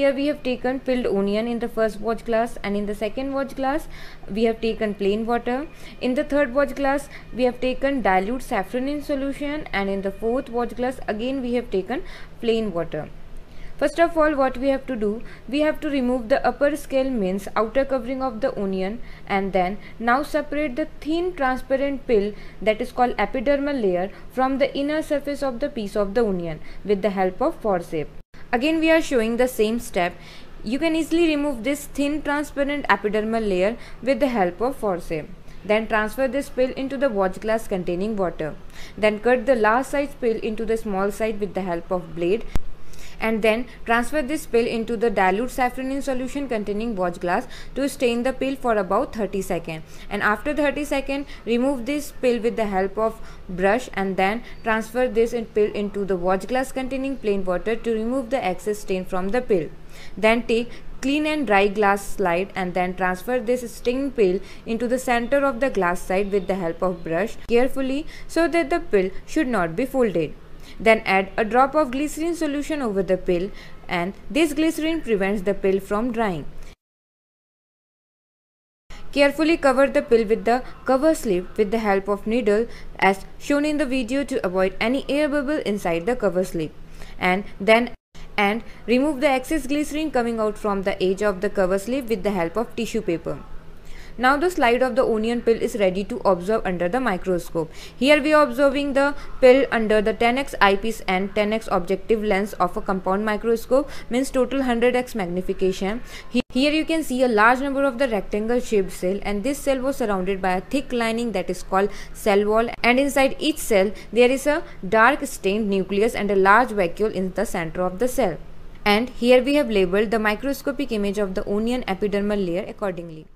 here we have taken peeled onion in the first watch glass, and in the second watch glass we have taken plain water. In the third watch glass we have taken dilute saffron in solution, and in the fourth watch glass again we have taken plain water. First of all, what we have to do, we have to remove the upper scale, means outer covering of the onion, and then now separate the thin transparent peel, that is called epidermal layer, from the inner surface of the piece of the onion with the help of forceps. Again we are showing the same step. You can easily remove this thin transparent epidermal layer with the help of forceps. Then transfer this peel into the watch glass containing water. Then cut the large size peel into the small side with the help of blade, and then transfer this peel into the dilute saffron in solution containing watch glass to stain the peel for about 30 seconds. And after 30 seconds, remove this peel with the help of brush, and then transfer this peel into the watch glass containing plain water to remove the excess stain from the peel. Then take clean and dry glass slide and then transfer this stained peel into the center of the glass side with the help of brush carefully so that the peel should not be folded. Then add a drop of glycerin solution over the peel, and this glycerin prevents the peel from drying. Carefully cover the peel with the cover slip with the help of needle as shown in the video to avoid any air bubble inside the cover slip. And remove the excess glycerin coming out from the edge of the cover slip with the help of tissue paper. Now the slide of the onion peel is ready to observe under the microscope. Here we are observing the peel under the 10x eyepiece and 10x objective lens of a compound microscope, means total 100x magnification. Here you can see a large number of the rectangle shaped cell, and this cell was surrounded by a thick lining that is called cell wall, and inside each cell there is a dark stained nucleus and a large vacuole in the center of the cell. And here we have labeled the microscopic image of the onion epidermal layer accordingly.